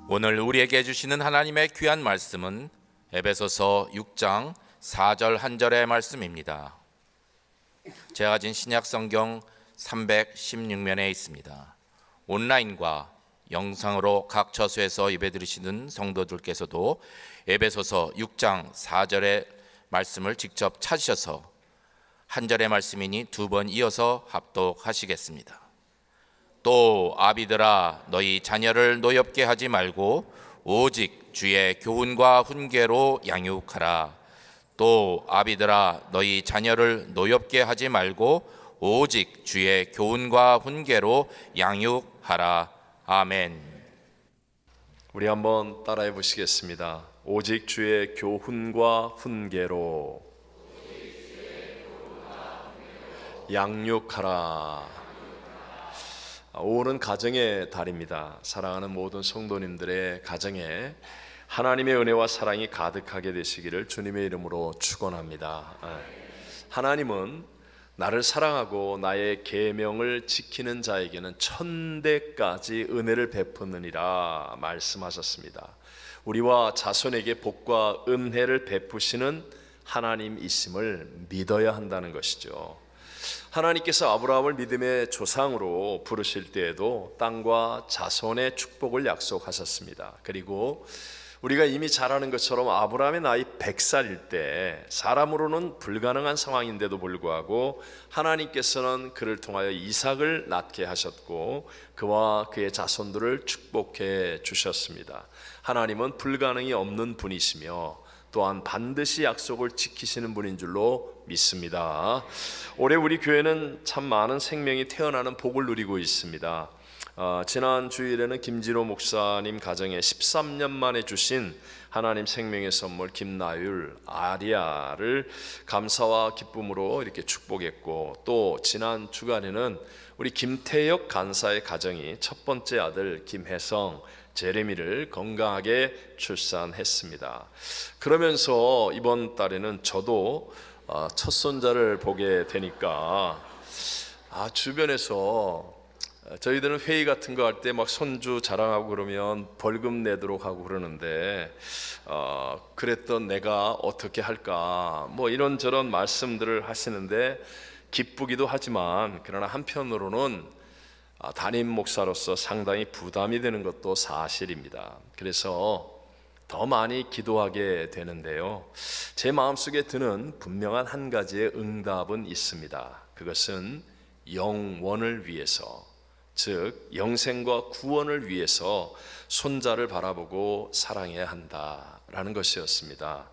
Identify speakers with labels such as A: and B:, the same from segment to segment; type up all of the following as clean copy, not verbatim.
A: 오늘 우리에게 주시는 하나님의 귀한 말씀은 에베소서 6장 4절 한 절의 말씀입니다. 제가 가진 신약 성경 316면에 있습니다. 온라인과 영상으로 각 처소에서 예배 드리시는 성도들께서도 에베소서 6장 4절의 말씀을 직접 찾으셔서 한 절의 말씀이니 두 번 이어서 합독하시겠습니다. 또 아비들아 너희 자녀를 노엽게 하지 말고 오직 주의 교훈과 훈계로 양육하라. 또 아비들아 너희 자녀를 노엽게 하지 말고 오직 주의 교훈과 훈계로 양육하라. 아멘.
B: 우리 한번 따라해 보시겠습니다. 오직 주의 교훈과 훈계로 양육하라. 5월은 가정의 달입니다. 사랑하는 모든 성도님들의 가정에 하나님의 은혜와 사랑이 가득하게 되시기를 주님의 이름으로 축원합니다. 하나님은 나를 사랑하고 나의 계명을 지키는 자에게는 천대까지 은혜를 베푸느니라 말씀하셨습니다. 우리와 자손에게 복과 은혜를 베푸시는 하나님이심을 믿어야 한다는 것이죠. 하나님께서 아브라함을 믿음의 조상으로 부르실 때에도 땅과 자손의 축복을 약속하셨습니다. 그리고 우리가 이미 잘 아는 것처럼 아브라함의 나이 100살일 때 사람으로는 불가능한 상황인데도 불구하고 하나님께서는 그를 통하여 이삭을 낳게 하셨고 그와 그의 자손들을 축복해 주셨습니다. 하나님은 불가능이 없는 분이시며 또한 반드시 약속을 지키시는 분인 줄로 믿습니다. 올해 우리 교회는 참 많은 생명이 태어나는 복을 누리고 있습니다. 지난 주일에는 김진호 목사님 가정에 13년 만에 주신 하나님 생명의 선물 김나율, 아리아를 감사와 기쁨으로 이렇게 축복했고, 또 지난 주간에는 우리 김태혁 간사의 가정이 첫 번째 아들 김혜성, 제레미를 건강하게 출산했습니다. 그러면서 이번 달에는 저도 첫 손자를 보게 되니까 주변에서 저희들은 회의 같은 거 할 때 막 손주 자랑하고 그러면 벌금 내도록 하고 그러는데 그랬던 내가 어떻게 할까 뭐 이런저런 말씀들을 하시는데 기쁘기도 하지만 그러나 한편으로는 담임 목사로서 상당히 부담이 되는 것도 사실입니다. 그래서 더 많이 기도하게 되는데요, 제 마음속에 드는 분명한 한 가지의 응답은 있습니다. 그것은 영원을 위해서, 즉 영생과 구원을 위해서 손자를 바라보고 사랑해야 한다라는 것이었습니다.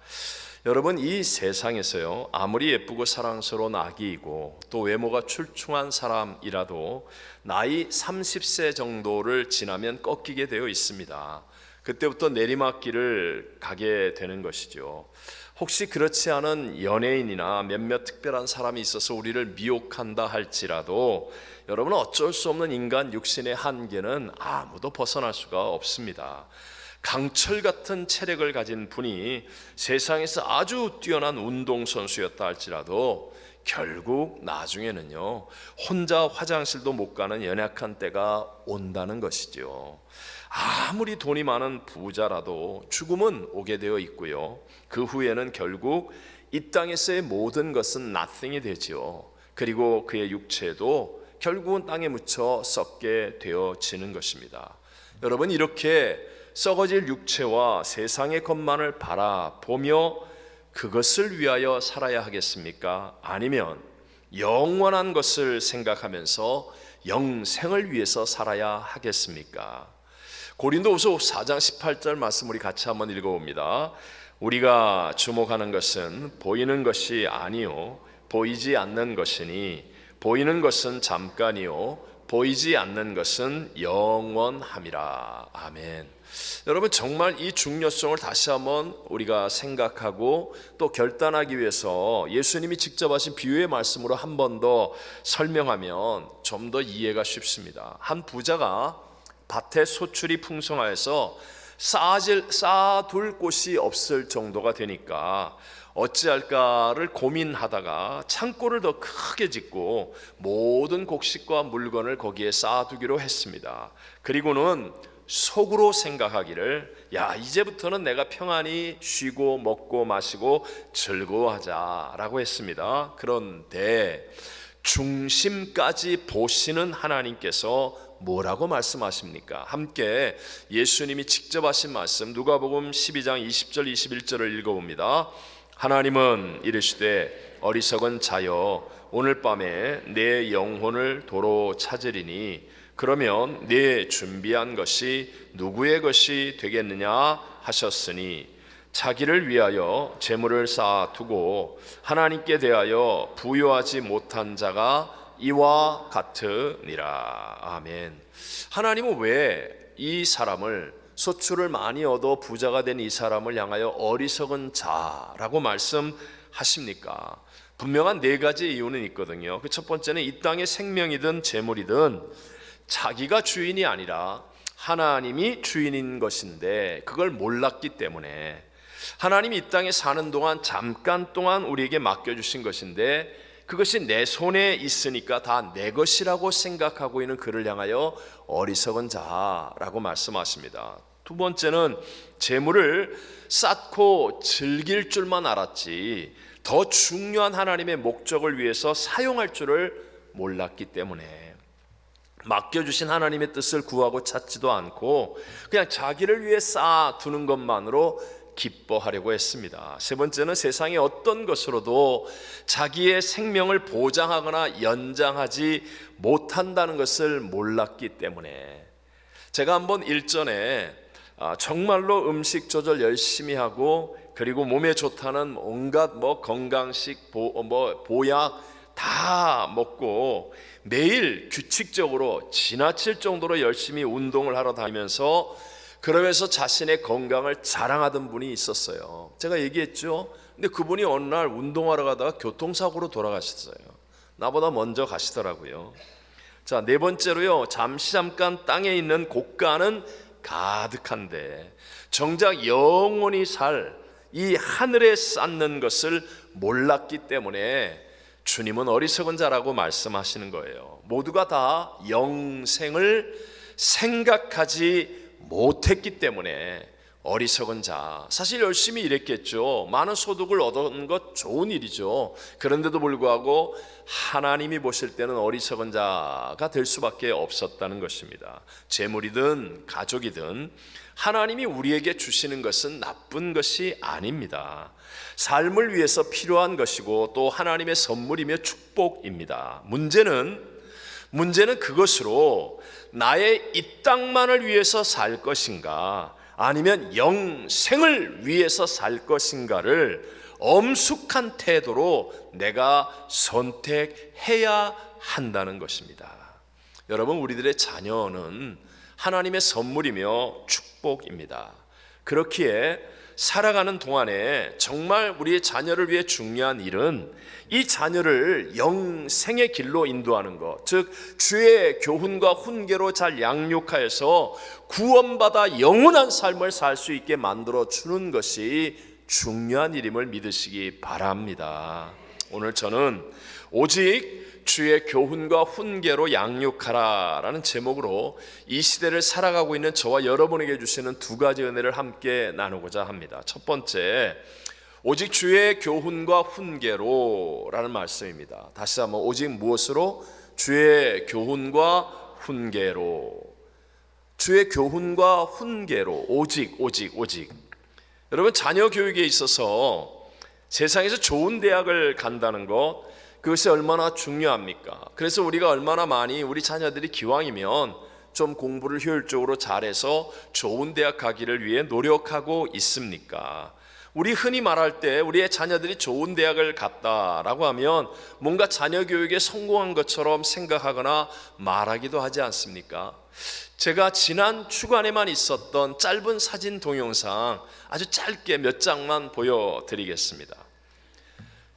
B: 여러분, 이 세상에서요, 아무리 예쁘고 사랑스러운 아기이고 또 외모가 출중한 사람이라도 나이 30세 정도를 지나면 꺾이게 되어 있습니다. 그때부터 내리막길을 가게 되는 것이죠. 혹시 그렇지 않은 연예인이나 몇몇 특별한 사람이 있어서 우리를 미혹한다 할지라도 여러분, 어쩔 수 없는 인간 육신의 한계는 아무도 벗어날 수가 없습니다. 강철 같은 체력을 가진 분이 세상에서 아주 뛰어난 운동선수였다 할지라도 결국 나중에는요, 혼자 화장실도 못 가는 연약한 때가 온다는 것이죠. 아무리 돈이 많은 부자라도 죽음은 오게 되어 있고요, 그 후에는 결국 이 땅에서의 모든 것은 nothing이 되죠. 그리고 그의 육체도 결국은 땅에 묻혀 썩게 되어지는 것입니다. 여러분, 이렇게 썩어질 육체와 세상의 것만을 바라보며 그것을 위하여 살아야 하겠습니까? 아니면 영원한 것을 생각하면서 영생을 위해서 살아야 하겠습니까? 고린도후서 4장 18절 말씀 우리 같이 한번 읽어봅니다. 우리가 주목하는 것은 보이는 것이 아니요 보이지 않는 것이니 보이는 것은 잠깐이요 보이지 않는 것은 영원함이라. 아멘. 여러분, 정말 이 중요성을 다시 한번 우리가 생각하고 또 결단하기 위해서 예수님이 직접 하신 비유의 말씀으로 한 번 더 설명하면 좀 더 이해가 쉽습니다. 한 부자가 밭에 소출이 풍성하여서 쌓아둘 곳이 없을 정도가 되니까 어찌할까를 고민하다가 창고를 더 크게 짓고 모든 곡식과 물건을 거기에 쌓아두기로 했습니다. 그리고는 속으로 생각하기를, 야, 이제부터는 내가 평안히 쉬고 먹고 마시고 즐거워하자라고 했습니다. 그런데 중심까지 보시는 하나님께서 뭐라고 말씀하십니까? 함께 예수님이 직접 하신 말씀 누가복음 12장 20절 21절을 읽어봅니다. 하나님은 이르시되 어리석은 자여 오늘 밤에 내 영혼을 도로 찾으리니 그러면 네 준비한 것이 누구의 것이 되겠느냐 하셨으니 자기를 위하여 재물을 쌓아두고 하나님께 대하여 부요하지 못한 자가 이와 같으니라. 아멘. 하나님은 왜 이 사람을, 소출을 많이 얻어 부자가 된 이 사람을 향하여 어리석은 자라고 말씀하십니까? 분명한 네 가지 이유는 있거든요. 그 첫 번째는 이 땅의 생명이든 재물이든 자기가 주인이 아니라 하나님이 주인인 것인데 그걸 몰랐기 때문에, 하나님이 이 땅에 사는 동안 잠깐 동안 우리에게 맡겨주신 것인데 그것이 내 손에 있으니까 다 내 것이라고 생각하고 있는 그를 향하여 어리석은 자라고 말씀하십니다. 두 번째는 재물을 쌓고 즐길 줄만 알았지 더 중요한 하나님의 목적을 위해서 사용할 줄을 몰랐기 때문에 맡겨주신 하나님의 뜻을 구하고 찾지도 않고 그냥 자기를 위해 쌓아두는 것만으로 기뻐하려고 했습니다. 세 번째는 세상의 어떤 것으로도 자기의 생명을 보장하거나 연장하지 못한다는 것을 몰랐기 때문에, 제가 한번 일전에 정말로 음식 조절 열심히 하고 그리고 몸에 좋다는 온갖 건강식 보약 다 먹고 매일 규칙적으로 지나칠 정도로 열심히 운동을 하러 다니면서 그러면서 자신의 건강을 자랑하던 분이 있었어요. 제가 얘기했죠. 근데 그분이 어느 날 운동하러 가다가 교통사고로 돌아가셨어요. 나보다 먼저 가시더라고요. 자, 네 번째로요, 잠깐 땅에 있는 고가는 가득한데 정작 영원히 살 이 하늘에 쌓는 것을 몰랐기 때문에 주님은 어리석은 자라고 말씀하시는 거예요. 모두가 다 영생을 생각하지 못했기 때문에 어리석은 자. 사실 열심히 일했겠죠. 많은 소득을 얻은 것 좋은 일이죠. 그런데도 불구하고 하나님이 보실 때는 어리석은 자가 될 수밖에 없었다는 것입니다. 재물이든 가족이든 하나님이 우리에게 주시는 것은 나쁜 것이 아닙니다. 삶을 위해서 필요한 것이고 또 하나님의 선물이며 축복입니다. 문제는 그것으로 나의 이 땅만을 위해서 살 것인가 아니면 영생을 위해서 살 것인가를 엄숙한 태도로 내가 선택해야 한다는 것입니다. 여러분, 우리들의 자녀는 하나님의 선물이며 축복입니다. 그렇기에 살아가는 동안에 정말 우리의 자녀를 위해 중요한 일은 이 자녀를 영생의 길로 인도하는 것, 즉 주의 교훈과 훈계로 잘 양육하여서 구원받아 영원한 삶을 살 수 있게 만들어 주는 것이 중요한 일임을 믿으시기 바랍니다. 오늘 저는 오직 주의 교훈과 훈계로 양육하라라는 제목으로 이 시대를 살아가고 있는 저와 여러분에게 주시는 두 가지 은혜를 함께 나누고자 합니다. 첫 번째, 오직 주의 교훈과 훈계로라는 말씀입니다. 다시 한번, 오직 무엇으로? 주의 교훈과 훈계로. 주의 교훈과 훈계로. 오직. 여러분, 자녀 교육에 있어서 세상에서 좋은 대학을 간다는 것, 그것이 얼마나 중요합니까? 그래서 우리가 얼마나 많이 우리 자녀들이 기왕이면 좀 공부를 효율적으로 잘해서 좋은 대학 가기를 위해 노력하고 있습니까? 우리 흔히 말할 때 우리의 자녀들이 좋은 대학을 갔다라고 하면 뭔가 자녀 교육에 성공한 것처럼 생각하거나 말하기도 하지 않습니까? 제가 지난 주간에만 있었던 짧은 사진 동영상 아주 짧게 몇 장만 보여드리겠습니다.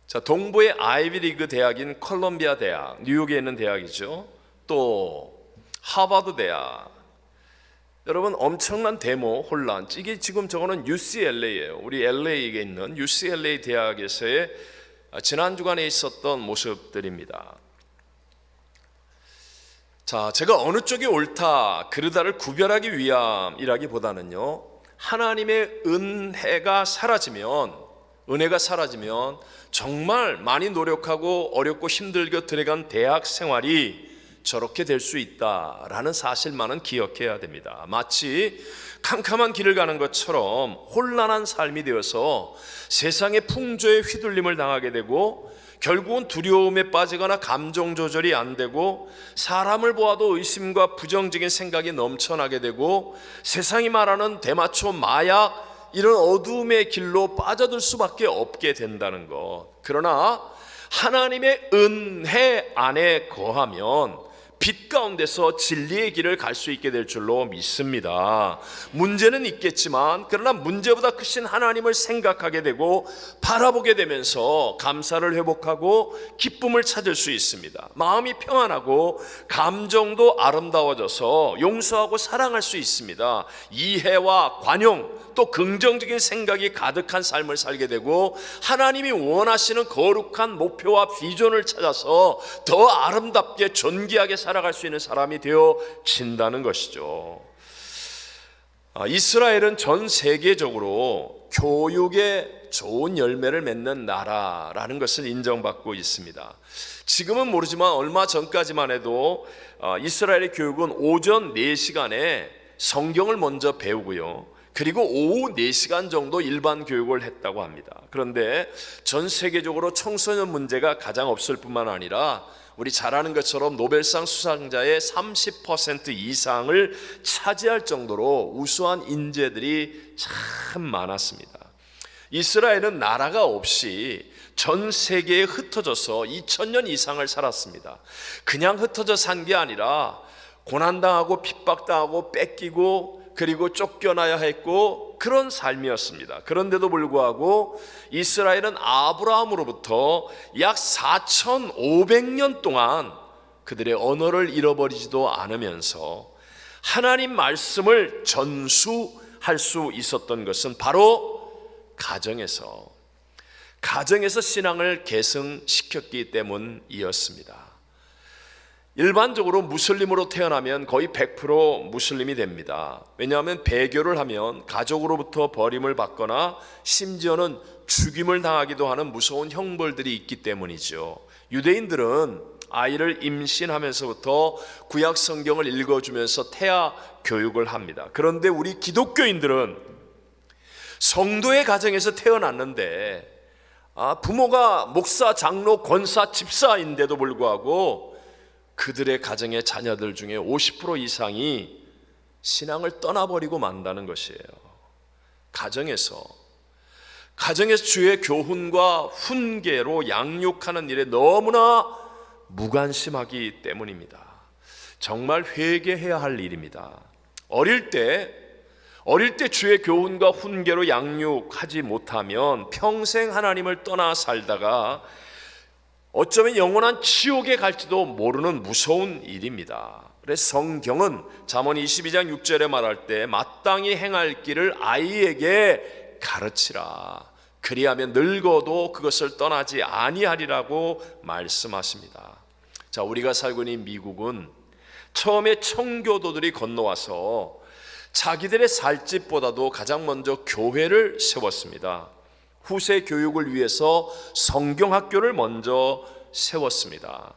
B: 자, 동부의 아이비리그 대학인 콜롬비아 대학, 뉴욕에 있는 대학이죠. 또 하버드 대학. 여러분, 엄청난 데모, 혼란. 이게 지금 저거는 UCLA예요. 우리 LA에 있는 UCLA 대학에서의 지난 주간에 있었던 모습들입니다. 자, 제가 어느 쪽이 옳다 그르다를 구별하기 위함이라기보다는요, 하나님의 은혜가 사라지면 정말 많이 노력하고 어렵고 힘들게 들어간 대학 생활이 저렇게 될 수 있다라는 사실만은 기억해야 됩니다. 마치 캄캄한 길을 가는 것처럼 혼란한 삶이 되어서 세상의 풍조에 휘둘림을 당하게 되고, 결국은 두려움에 빠지거나 감정 조절이 안 되고, 사람을 보아도 의심과 부정적인 생각이 넘쳐나게 되고, 세상이 말하는 대마초, 마약, 이런 어두움의 길로 빠져들 수밖에 없게 된다는 것. 그러나 하나님의 은혜 안에 거하면 빛 가운데서 진리의 길을 갈 수 있게 될 줄로 믿습니다. 문제는 있겠지만, 그러나 문제보다 크신 하나님을 생각하게 되고 바라보게 되면서 감사를 회복하고 기쁨을 찾을 수 있습니다. 마음이 평안하고 감정도 아름다워져서 용서하고 사랑할 수 있습니다. 이해와 관용, 또 긍정적인 생각이 가득한 삶을 살게 되고, 하나님이 원하시는 거룩한 목표와 비전을 찾아서 더 아름답게 존귀하게 살아갈 수 있는 사람이 되어진다는 것이죠. 이스라엘은 전 세계적으로 교육에 좋은 열매를 맺는 나라라는 것을 인정받고 있습니다. 지금은 모르지만 얼마 전까지만 해도 이스라엘의 교육은 오전 4시간에 성경을 먼저 배우고요, 그리고 오후 4시간 정도 일반 교육을 했다고 합니다. 그런데 전 세계적으로 청소년 문제가 가장 없을 뿐만 아니라, 우리 잘 아는 것처럼 노벨상 수상자의 30% 이상을 차지할 정도로 우수한 인재들이 참 많았습니다. 이스라엘은 나라가 없이 전 세계에 흩어져서 2000년 이상을 살았습니다. 그냥 흩어져 산 게 아니라 고난당하고 핍박당하고 뺏기고 그리고 쫓겨나야 했고, 그런 삶이었습니다. 그런데도 불구하고 이스라엘은 아브라함으로부터 약 4500년 동안 그들의 언어를 잃어버리지도 않으면서 하나님 말씀을 전수할 수 있었던 것은 바로 가정에서 신앙을 계승시켰기 때문이었습니다. 일반적으로 무슬림으로 태어나면 거의 100% 무슬림이 됩니다. 왜냐하면 배교를 하면 가족으로부터 버림을 받거나 심지어는 죽임을 당하기도 하는 무서운 형벌들이 있기 때문이죠. 유대인들은 아이를 임신하면서부터 구약 성경을 읽어주면서 태아 교육을 합니다. 그런데 우리 기독교인들은 성도의 가정에서 태어났는데, 부모가 목사, 장로, 권사, 집사인데도 불구하고 그들의 가정의 자녀들 중에 50% 이상이 신앙을 떠나버리고 만다는 것이에요. 가정에서 주의 교훈과 훈계로 양육하는 일에 너무나 무관심하기 때문입니다. 정말 회개해야 할 일입니다. 어릴 때 주의 교훈과 훈계로 양육하지 못하면 평생 하나님을 떠나 살다가 어쩌면 영원한 지옥에 갈지도 모르는 무서운 일입니다. 그래서 성경은 잠언 22장 6절에 말할 때 마땅히 행할 길을 아이에게 가르치라. 그리하면 늙어도 그것을 떠나지 아니하리라고 말씀하십니다. 자, 우리가 살고 있는 미국은 처음에 청교도들이 건너와서 자기들의 살 집보다도 가장 먼저 교회를 세웠습니다. 후세 교육을 위해서 성경학교를 먼저 세웠습니다.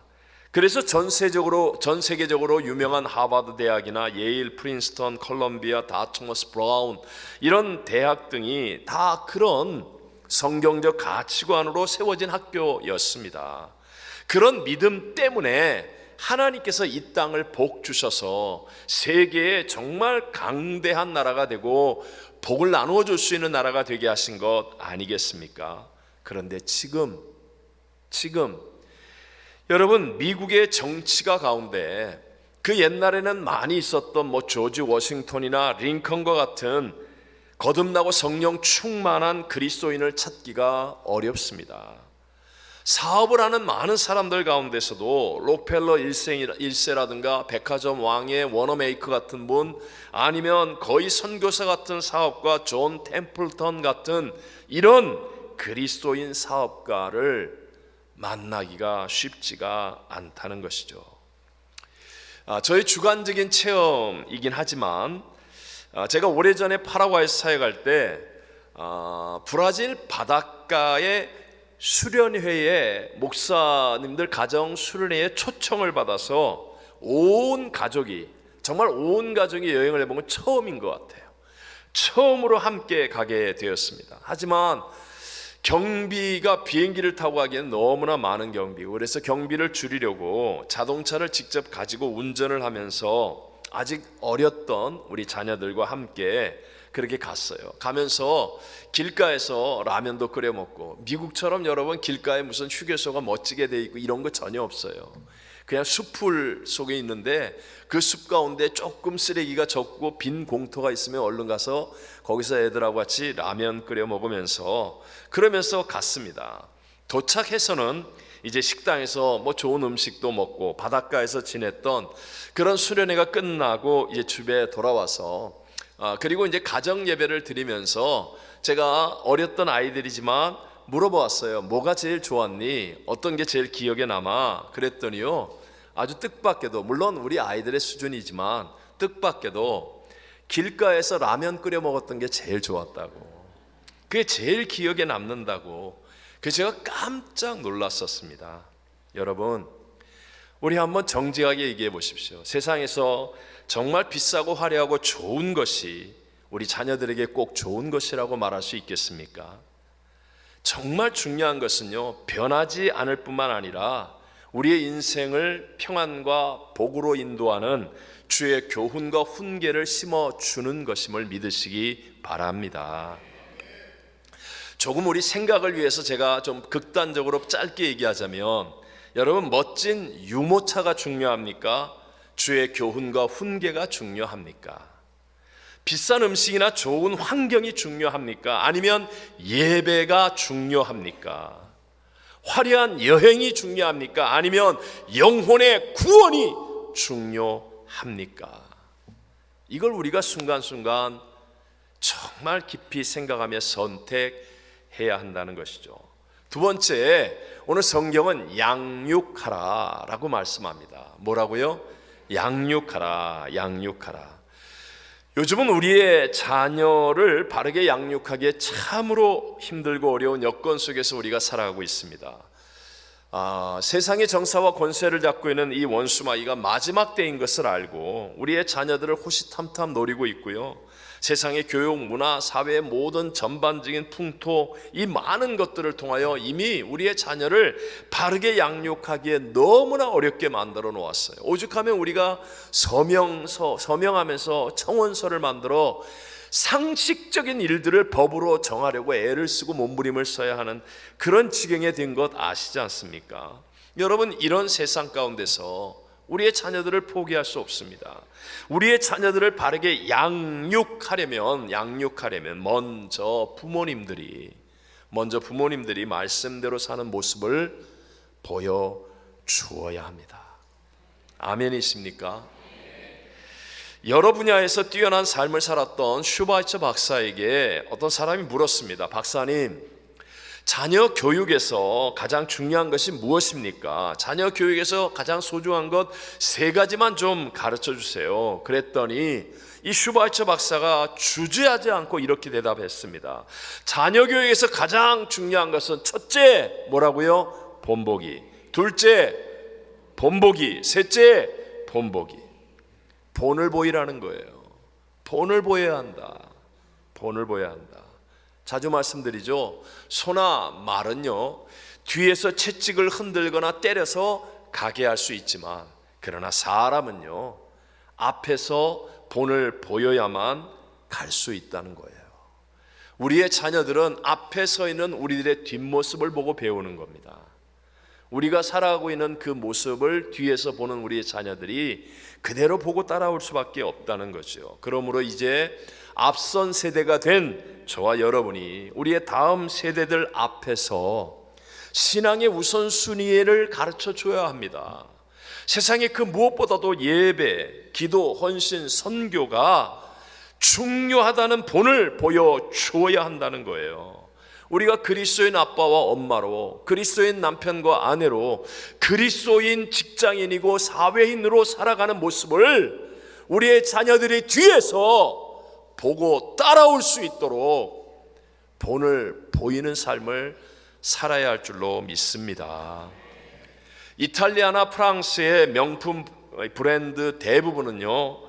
B: 그래서 전 세계적으로 유명한 하버드 대학이나 예일, 프린스턴, 콜롬비아, 다트머스, 브라운 이런 대학 등이 다 그런 성경적 가치관으로 세워진 학교였습니다. 그런 믿음 때문에 하나님께서 이 땅을 복 주셔서 세계에 정말 강대한 나라가 되고 복을 나누어 줄 수 있는 나라가 되게 하신 것 아니겠습니까? 그런데 지금 여러분, 미국의 정치가 가운데 그 옛날에는 많이 있었던 조지 워싱턴이나 링컨과 같은 거듭나고 성령 충만한 그리스도인을 찾기가 어렵습니다. 사업을 하는 많은 사람들 가운데서도 록펠러 1세라든가 백화점 왕의 워너메이커 같은 분, 아니면 거의 선교사 같은 사업가 존 템플턴 같은 이런 그리스도인 사업가를 만나기가 쉽지가 않다는 것이죠. 저희 주관적인 체험이긴 하지만 제가 오래전에 파라과이에서 사역할 때 브라질 바닷가의 수련회에 목사님들 가정 수련회에 초청을 받아서 온 가족이 정말 온 가족이 여행을 해본 건 처음인 것 같아요. 처음으로 함께 가게 되었습니다. 하지만 경비가 비행기를 타고 가기에는 너무나 많은 경비고, 그래서 경비를 줄이려고 자동차를 직접 가지고 운전을 하면서 아직 어렸던 우리 자녀들과 함께 그렇게 갔어요. 가면서 길가에서 라면도 끓여 먹고, 미국처럼 여러분 길가에 무슨 휴게소가 멋지게 돼 있고 이런 거 전혀 없어요. 그냥 숲풀 속에 있는데 그 숲 가운데 조금 쓰레기가 적고 빈 공터가 있으면 얼른 가서 거기서 애들하고 같이 라면 끓여 먹으면서 그러면서 갔습니다. 도착해서는 이제 식당에서 뭐 좋은 음식도 먹고 바닷가에서 지냈던 그런 수련회가 끝나고 이제 집에 돌아와서 그리고 이제 가정 예배를 드리면서 제가 어렸던 아이들이지만 물어보았어요. 뭐가 제일 좋았니? 어떤 게 제일 기억에 남아? 그랬더니요, 아주 뜻밖에도, 물론 우리 아이들의 수준이지만 뜻밖에도 길가에서 라면 끓여 먹었던 게 제일 좋았다고, 그게 제일 기억에 남는다고. 그래서 제가 깜짝 놀랐었습니다. 여러분, 우리 한번 정직하게 얘기해 보십시오. 세상에서 정말 비싸고 화려하고 좋은 것이 우리 자녀들에게 꼭 좋은 것이라고 말할 수 있겠습니까? 정말 중요한 것은요, 변하지 않을 뿐만 아니라 우리의 인생을 평안과 복으로 인도하는 주의 교훈과 훈계를 심어주는 것임을 믿으시기 바랍니다. 조금 우리 생각을 위해서 제가 좀 극단적으로 짧게 얘기하자면, 여러분, 멋진 유모차가 중요합니까? 주의 교훈과 훈계가 중요합니까? 비싼 음식이나 좋은 환경이 중요합니까? 아니면 예배가 중요합니까? 화려한 여행이 중요합니까? 아니면 영혼의 구원이 중요합니까? 이걸 우리가 순간순간 정말 깊이 생각하며 선택해야 한다는 것이죠. 두 번째, 오늘 성경은 양육하라 라고 말씀합니다. 뭐라고요? 양육하라, 양육하라. 요즘은 우리의 자녀를 바르게 양육하기에 참으로 힘들고 어려운 여건 속에서 우리가 살아가고 있습니다. 세상의 정사와 권세를 잡고 있는 이 원수마귀가 마지막 때인 것을 알고 우리의 자녀들을 호시탐탐 노리고 있고요, 세상의 교육, 문화, 사회의 모든 전반적인 풍토, 이 많은 것들을 통하여 이미 우리의 자녀를 바르게 양육하기에 너무나 어렵게 만들어 놓았어요. 오죽하면 우리가 서명하면서 청원서를 만들어 상식적인 일들을 법으로 정하려고 애를 쓰고 몸부림을 써야 하는 그런 지경에 된 것 아시지 않습니까? 여러분, 이런 세상 가운데서 우리의 자녀들을 포기할 수 없습니다. 우리의 자녀들을 바르게 양육하려면 먼저 부모님들이 말씀대로 사는 모습을 보여주어야 합니다. 아멘이십니까? 여러 분야에서 뛰어난 삶을 살았던 슈바이처 박사에게 어떤 사람이 물었습니다. 박사님, 자녀 교육에서 가장 중요한 것이 무엇입니까? 자녀 교육에서 가장 소중한 것 3가지만 좀 가르쳐 주세요. 그랬더니 이 슈바이처 박사가 주저하지 않고 이렇게 대답했습니다. 자녀 교육에서 가장 중요한 것은 첫째, 뭐라고요? 본보기. 둘째, 본보기. 셋째, 본보기. 본을 보이라는 거예요. 본을 보여야 한다. 본을 보여야 한다. 자주 말씀드리죠. 소나 말은요, 뒤에서 채찍을 흔들거나 때려서 가게 할 수 있지만, 그러나 사람은요, 앞에서 본을 보여야만 갈 수 있다는 거예요. 우리의 자녀들은 앞에 서 있는 우리들의 뒷모습을 보고 배우는 겁니다. 우리가 살아가고 있는 그 모습을 뒤에서 보는 우리의 자녀들이 그대로 보고 따라올 수밖에 없다는 거죠. 그러므로 이제 앞선 세대가 된 저와 여러분이 우리의 다음 세대들 앞에서 신앙의 우선순위를 가르쳐 줘야 합니다. 세상에 그 무엇보다도 예배, 기도, 헌신, 선교가 중요하다는 본을 보여주어야 한다는 거예요. 우리가 그리스도인 아빠와 엄마로, 그리스도인 남편과 아내로, 그리스도인 직장인이고 사회인으로 살아가는 모습을 우리의 자녀들이 뒤에서 보고 따라올 수 있도록 본을 보이는 삶을 살아야 할 줄로 믿습니다. 이탈리아나 프랑스의 명품 브랜드 대부분은요,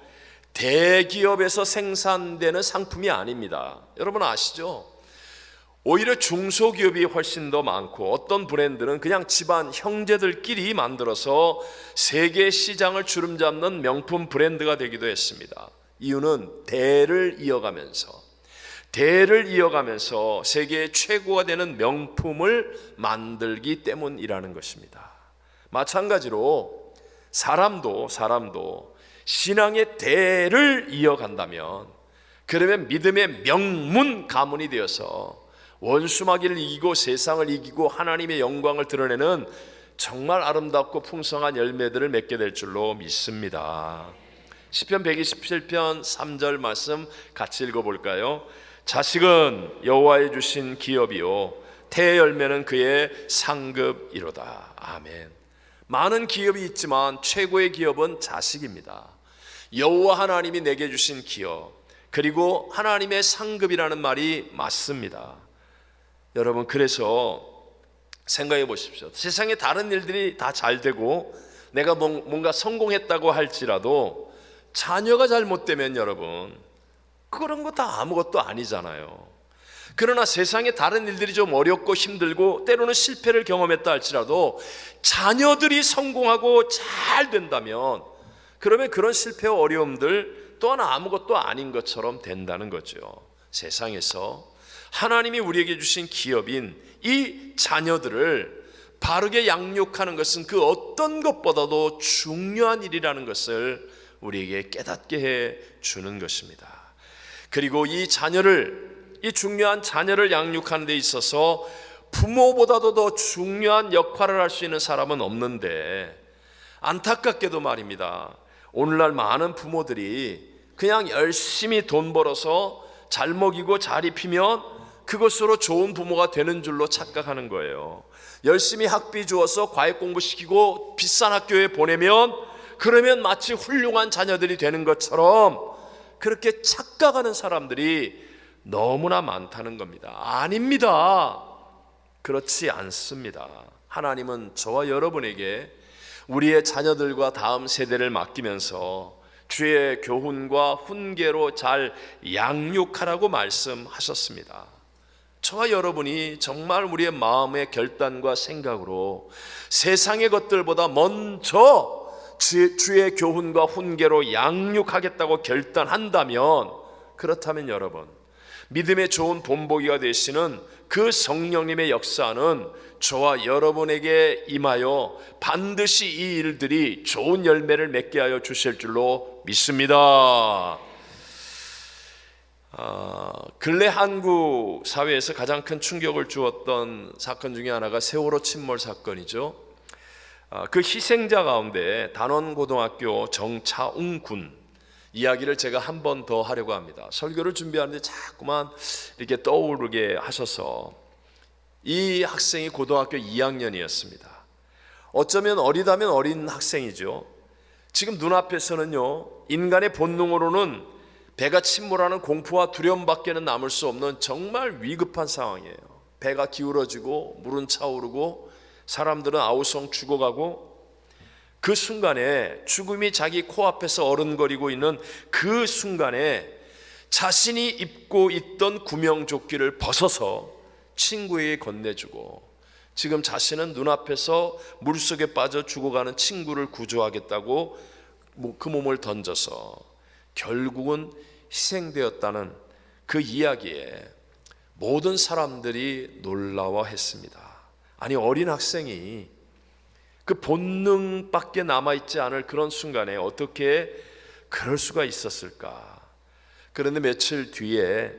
B: 대기업에서 생산되는 상품이 아닙니다. 여러분 아시죠? 오히려 중소기업이 훨씬 더 많고, 어떤 브랜드는 그냥 집안 형제들끼리 만들어서 세계 시장을 주름잡는 명품 브랜드가 되기도 했습니다. 이유는 대를 이어가면서 세계 최고가 되는 명품을 만들기 때문이라는 것입니다. 마찬가지로 사람도 신앙의 대를 이어간다면, 그러면 믿음의 명문 가문이 되어서 원수마귀를 이기고 세상을 이기고 하나님의 영광을 드러내는 정말 아름답고 풍성한 열매들을 맺게 될 줄로 믿습니다. 시편 127편 3절 말씀 같이 읽어볼까요? 자식은 여호와의 주신 기업이요 태의 열매는 그의 상급이로다. 아멘. 많은 기업이 있지만 최고의 기업은 자식입니다. 여호와 하나님이 내게 주신 기업, 그리고 하나님의 상급이라는 말이 맞습니다. 여러분, 그래서 생각해 보십시오. 세상에 다른 일들이 다 잘 되고 내가 뭔가 성공했다고 할지라도 자녀가 잘못되면 여러분, 그런 거 다 아무것도 아니잖아요. 그러나 세상에 다른 일들이 좀 어렵고 힘들고 때로는 실패를 경험했다 할지라도 자녀들이 성공하고 잘 된다면, 그러면 그런 실패와 어려움들 또한 아무것도 아닌 것처럼 된다는 거죠. 세상에서 하나님이 우리에게 주신 기업인 이 자녀들을 바르게 양육하는 것은 그 어떤 것보다도 중요한 일이라는 것을 우리에게 깨닫게 해 주는 것입니다. 그리고 이 중요한 자녀를 양육하는 데 있어서 부모보다도 더 중요한 역할을 할 수 있는 사람은 없는데, 안타깝게도 말입니다, 오늘날 많은 부모들이 그냥 열심히 돈 벌어서 잘 먹이고 잘 입히면 그것으로 좋은 부모가 되는 줄로 착각하는 거예요. 열심히 학비 주어서 과외 공부시키고 비싼 학교에 보내면 그러면 마치 훌륭한 자녀들이 되는 것처럼 그렇게 착각하는 사람들이 너무나 많다는 겁니다. 아닙니다. 그렇지 않습니다. 하나님은 저와 여러분에게 우리의 자녀들과 다음 세대를 맡기면서 주의 교훈과 훈계로 잘 양육하라고 말씀하셨습니다. 저와 여러분이 정말 우리의 마음의 결단과 생각으로 세상의 것들보다 먼저 주의 교훈과 훈계로 양육하겠다고 결단한다면, 그렇다면 여러분, 믿음의 좋은 본보기가 되시는 그 성령님의 역사는 저와 여러분에게 임하여 반드시 이 일들이 좋은 열매를 맺게 하여 주실 줄로 믿습니다. 근래 한국 사회에서 가장 큰 충격을 주었던 사건 중에 하나가 세월호 침몰 사건이죠. 그 희생자 가운데 단원고등학교 정차웅 군 이야기를 제가 한 번 더 하려고 합니다. 설교를 준비하는데 자꾸만 이렇게 떠오르게 하셔서, 이 학생이 고등학교 2학년이었습니다. 어쩌면 어리다면 어린 학생이죠. 지금 눈앞에서는요, 인간의 본능으로는 배가 침몰하는 공포와 두려움밖에는 남을 수 없는 정말 위급한 상황이에요. 배가 기울어지고 물은 차오르고 사람들은 아우성 죽어가고, 그 순간에 죽음이 자기 코앞에서 어른거리고 있는 그 순간에 자신이 입고 있던 구명조끼를 벗어서 친구에게 건네주고, 지금 자신은 눈앞에서 물속에 빠져 죽어가는 친구를 구조하겠다고 그 몸을 던져서 결국은 희생되었다는 그 이야기에 모든 사람들이 놀라워했습니다. 아니, 어린 학생이 그 본능밖에 남아있지 않을 그런 순간에 어떻게 그럴 수가 있었을까? 그런데 며칠 뒤에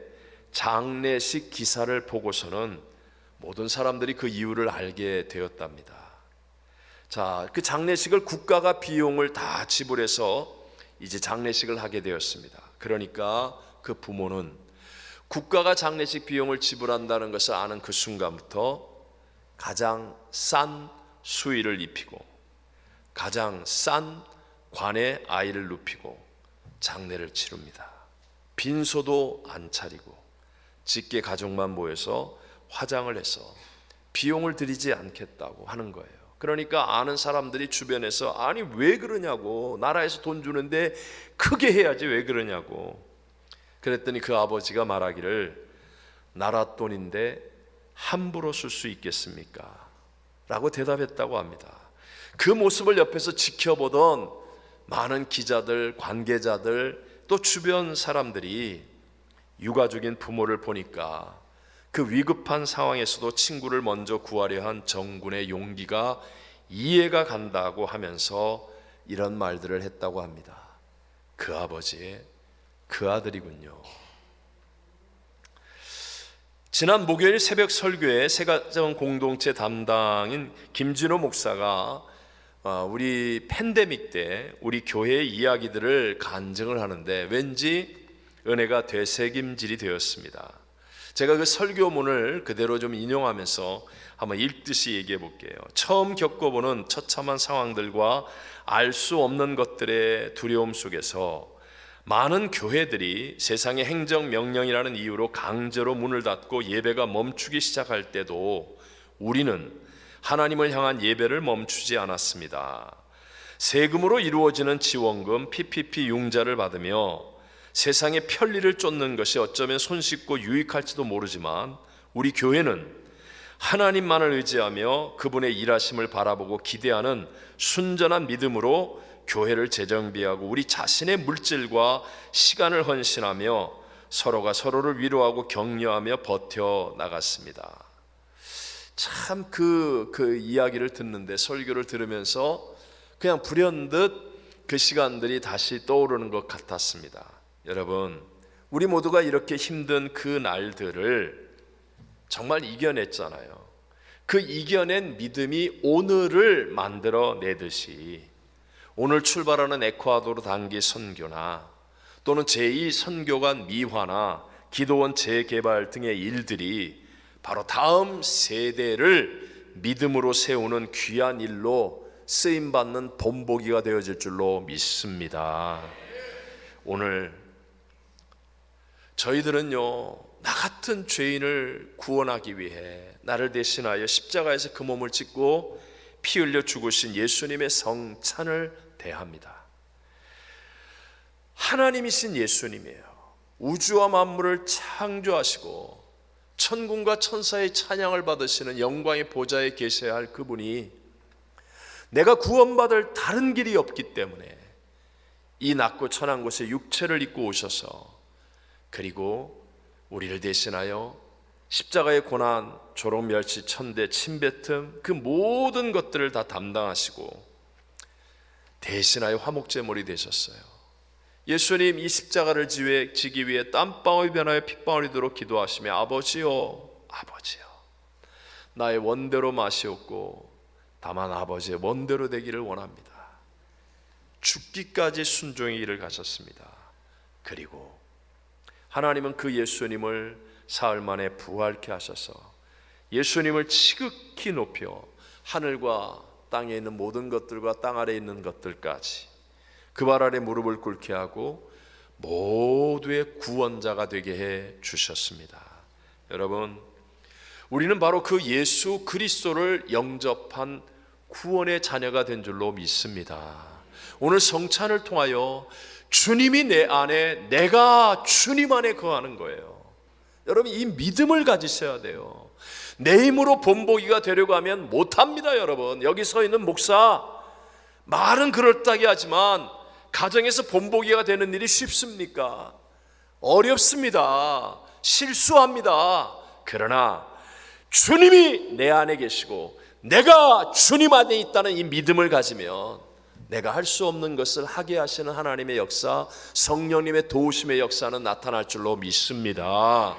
B: 장례식 기사를 보고서는 모든 사람들이 그 이유를 알게 되었답니다. 자, 그 장례식을 국가가 비용을 다 지불해서 이제 장례식을 하게 되었습니다. 그러니까 그 부모는 국가가 장례식 비용을 지불한다는 것을 아는 그 순간부터 가장 싼 수의를 입히고 가장 싼 관에 아이를 눕히고 장례를 치릅니다. 빈소도 안 차리고 직계 가족만 모여서 화장을 해서 비용을 들이지 않겠다고 하는 거예요. 그러니까 아는 사람들이 주변에서 아니 왜 그러냐고, 나라에서 돈 주는데 크게 해야지 왜 그러냐고. 그랬더니 그 아버지가 말하기를 나라 돈인데 함부로 쓸 수 있겠습니까? 라고 대답했다고 합니다. 그 모습을 옆에서 지켜보던 많은 기자들, 관계자들, 또 주변 사람들이 유가족인 부모를 보니까 그 위급한 상황에서도 친구를 먼저 구하려 한 정군의 용기가 이해가 간다고 하면서 이런 말들을 했다고 합니다. 그 아버지의 그 아들이군요. 지난 목요일 새벽 설교에 새가정 공동체 담당인 김진호 목사가 우리 팬데믹 때 우리 교회의 이야기들을 간증을 하는데 왠지 은혜가 되새김질이 되었습니다. 제가 그 설교문을 그대로 좀 인용하면서 한번 읽듯이 얘기해 볼게요. 처음 겪어보는 처참한 상황들과 알 수 없는 것들의 두려움 속에서 많은 교회들이 세상의 행정명령이라는 이유로 강제로 문을 닫고 예배가 멈추기 시작할 때도 우리는 하나님을 향한 예배를 멈추지 않았습니다. 세금으로 이루어지는 지원금 PPP 융자를 받으며 세상의 편리를 쫓는 것이 어쩌면 손쉽고 유익할지도 모르지만 우리 교회는 하나님만을 의지하며 그분의 일하심을 바라보고 기대하는 순전한 믿음으로 교회를 재정비하고 우리 자신의 물질과 시간을 헌신하며 서로가 서로를 위로하고 격려하며 버텨 나갔습니다. 참 그 이야기를 듣는데, 설교를 들으면서 그냥 불현듯 그 시간들이 다시 떠오르는 것 같았습니다. 여러분, 우리 모두가 이렇게 힘든 그 날들을 정말 이겨냈잖아요. 그 이겨낸 믿음이 오늘을 만들어내듯이 오늘 출발하는 에콰도르 단기 선교나 또는 제2 선교관 미화나 기도원 재개발 등의 일들이 바로 다음 세대를 믿음으로 세우는 귀한 일로 쓰임받는 본보기가 되어질 줄로 믿습니다. 오늘 저희들은요, 나 같은 죄인을 구원하기 위해 나를 대신하여 십자가에서 그 몸을 찢고 피 흘려 죽으신 예수님의 성찬을 대합니다. 하나님이신 예수님이에요. 우주와 만물을 창조하시고 천군과 천사의 찬양을 받으시는 영광의 보좌에 계셔야 할 그분이 내가 구원받을 다른 길이 없기 때문에 이 낮고 천한 곳에 육체를 입고 오셔서 그리고 우리를 대신하여 십자가의 고난, 조롱, 멸치, 천대, 침뱉음 그 모든 것들을 다 담당하시고 대신하여 화목제물이 되셨어요. 예수님 이 십자가를 지기 위해 땀방울이 변하여 핏방울이도록 기도하시며 아버지요, 아버지요, 나의 원대로 마시옵고 다만 아버지의 원대로 되기를 원합니다. 죽기까지 순종의 길을 가셨습니다. 그리고 하나님은 그 예수님을 사흘 만에 부활케 하셔서 예수님을 지극히 높여 하늘과 땅에 있는 모든 것들과 땅 아래에 있는 것들까지 그 발 아래 무릎을 꿇게 하고 모두의 구원자가 되게 해 주셨습니다. 여러분, 우리는 바로 그 예수 그리스도를 영접한 구원의 자녀가 된 줄로 믿습니다. 오늘 성찬을 통하여 주님이 내 안에, 내가 주님 안에 거하는 거예요. 여러분, 이 믿음을 가지셔야 돼요. 내 힘으로 본보기가 되려고 하면 못합니다. 여러분, 여기 서 있는 목사 말은 그럴듯하게 하지만 가정에서 본보기가 되는 일이 쉽습니까? 어렵습니다. 실수합니다. 그러나 주님이 내 안에 계시고 내가 주님 안에 있다는 이 믿음을 가지면 내가 할 수 없는 것을 하게 하시는 하나님의 역사, 성령님의 도우심의 역사는 나타날 줄로 믿습니다.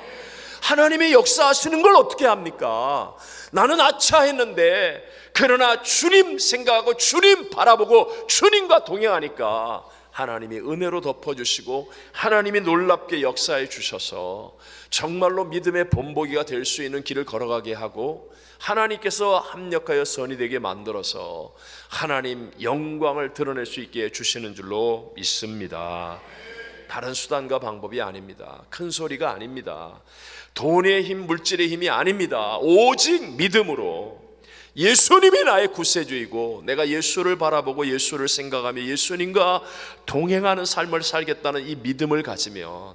B: 하나님의 역사하시는 걸 어떻게 합니까? 나는 아차했는데 그러나 주님 생각하고 주님 바라보고 주님과 동행하니까 하나님이 은혜로 덮어주시고 하나님이 놀랍게 역사해 주셔서 정말로 믿음의 본보기가 될 수 있는 길을 걸어가게 하고 하나님께서 합력하여 선이 되게 만들어서 하나님 영광을 드러낼 수 있게 해주시는 줄로 믿습니다. 다른 수단과 방법이 아닙니다. 큰 소리가 아닙니다. 돈의 힘, 물질의 힘이 아닙니다. 오직 믿음으로 예수님이 나의 구세주이고 내가 예수를 바라보고 예수를 생각하며 예수님과 동행하는 삶을 살겠다는 이 믿음을 가지면,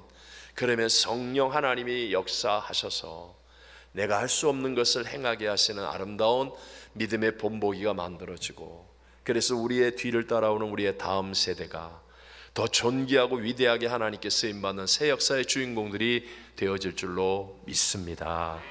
B: 그러면 성령 하나님이 역사하셔서 내가 할 수 없는 것을 행하게 하시는 아름다운 믿음의 본보기가 만들어지고, 그래서 우리의 뒤를 따라오는 우리의 다음 세대가 더 존귀하고 위대하게 하나님께 쓰임받는 새 역사의 주인공들이 되어질 줄로 믿습니다.